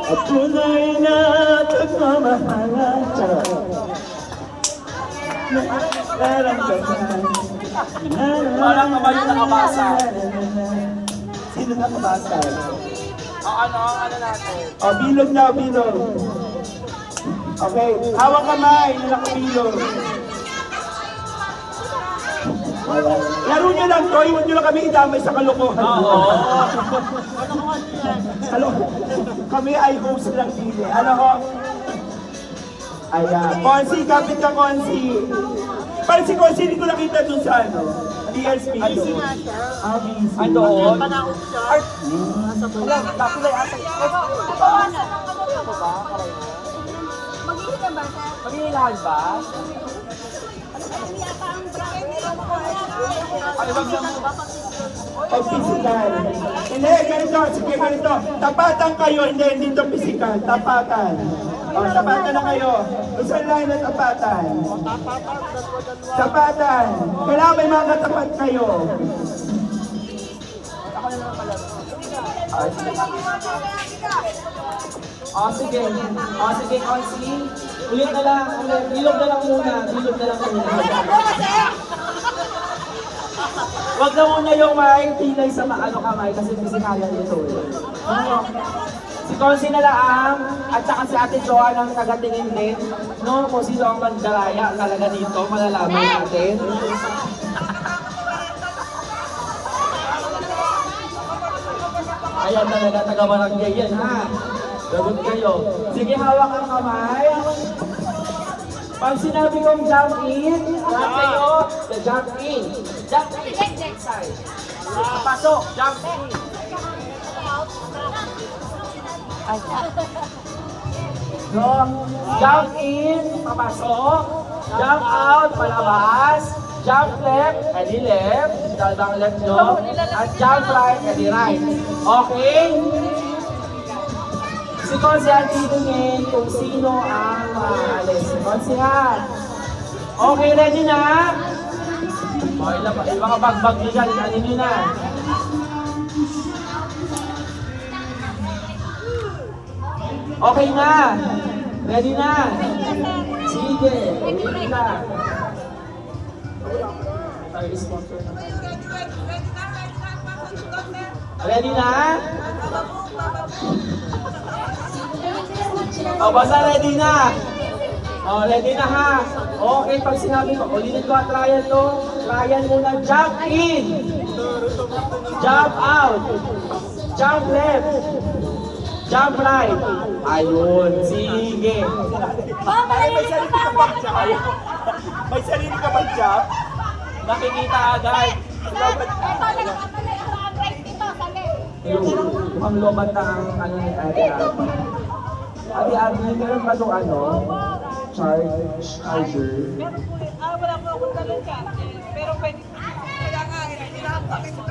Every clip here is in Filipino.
At tunay na pagmamahalan. Charot. Nararamdaman. Parang kamay na nakabasa. Sino nakabasa? Ano natin? O, bilog na, bilog. Okay, hawak kamay na nakabilog. Laro nyo lang to, iwan nyo lang kami idamay sa kalokohan. Oo. Kami ay host lang din eh. Ano ho? Ayan. Konsi, kapit ka Konsi. Parang si Konsi, hindi ko nakita dun sa ano. DSP. Busy nga siya. Ah, busy. Andoon? Panaog siya. Nasa bulan. Kapulay asa. Ano ba? Maghihilan ba siya? Maghihilahan ba? Yata ang bracket. Ano bang naman? O physical. Hindi, ganito. Sige, ganito. Tapatan kayo. Hindi to physical. Tapatan. O, tapatan na kayo. Isang line na tapatan. Tapatan. Kailangan may mga katapat kayo. Ako na lang pala. Sige. Sige, Konsi. Ulit na lang. Bilog na lang muna. Bilog na lang muna. Wag na muna yung may pilay sa maano kamay kasi pisikalan nito eh. Si Konsi na lang at saka si Ate Joa ang tagatingin din. No, kung sino ang magdaraya talaga dito, malalaman natin. Ayan talaga, taga-barangay yan ha. Lagot kayo. Sige, hawak ang kamay. Pag sinabi kong jump in, lahat kayo, jump in. Jump in. Next side. Pasok, jump in. So, jump in, papasok. Jump out, palabas. Jump left, edi left. Dalbang left nyo. At jump right, edi right. Okay? Si Konsi ang titingin kung sino ang maalis. Si Konsi ha. Okay, ready na? O, ilang mga bagbag nyo dyan. Ano nyo na? Okay na. Ready na? Sige. Ready na. Ready na? O, basta ready na. O, ready na ha. Okay, pag sinabi ko, ulitin ko ang trial to. Trial muna. Jump in. Jump out. Jump left. Jump right. Ayun, sige. May sarili ka bang job? May sarili ka bang job? Nakikita agad. Ito, nakakatala yung mga right dito, sabi. Mukhang lobat ang ano ni Ate Abby. Ate Abby, meron ba itong ano? Charger? Wala po akong talong charger. Pero pwede kailangan, hinahampak ito.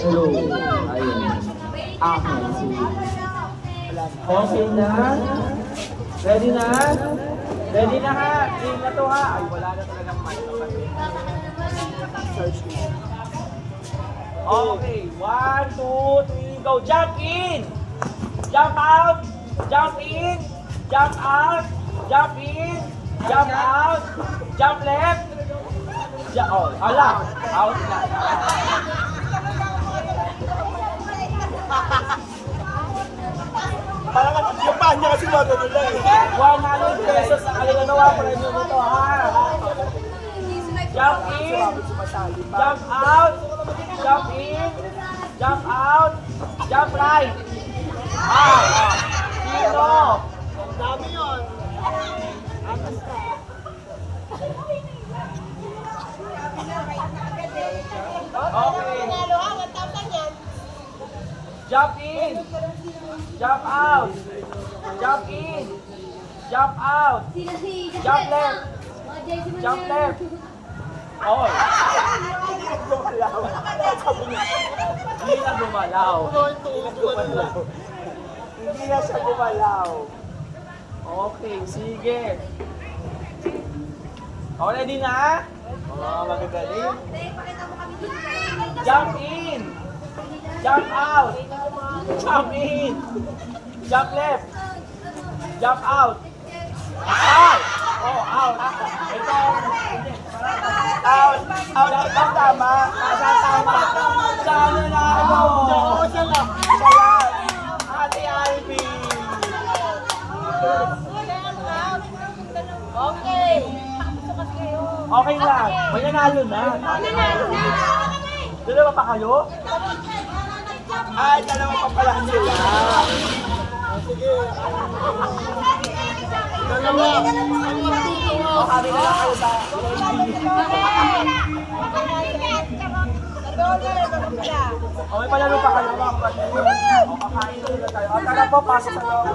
Hello. Ayun. Ako. Okay na? Ready na? Ready na ha? Game na to ha? Ay, wala na talagang mic na kasi. Okay. 1, 2, 3, go. Jump in! Jump out! Jump in! Jump out! Jump in! Jump out! Jump left! Oh, ala! Out na. Parang yung paan niya kasi magano lang eh. 100 pesos ang kalinawa premyo nito ha. Jump in, jump out, jump in, jump out, jump right. Zero. Dami yun. Okay. Panalo ha, 1,000 yan. Jump in, jump out, jump in, jump out, jump left, jump left. Oh, hindi na gumalaw. Hindi na siya gumalaw. Okay, sige. Oh, ready na? Magagaling. Jump in, jump out, Jump in. Jump left. Jump out. Out. Oh, out. Ito. Out. Out. Ang tama. Saan tama? Saan na ano? Siya lang. Ate Alvin. Okay. Gusto kasi kayo. Okay lang. May nanalo na. Nanalo na. Dalawa pa kayo? Ay, dalawa pa pala sila. O kami na lang kayo sa O may palaro pa kayo mga kapatid. O kakain na tayo. O tara po, pasok sa loob.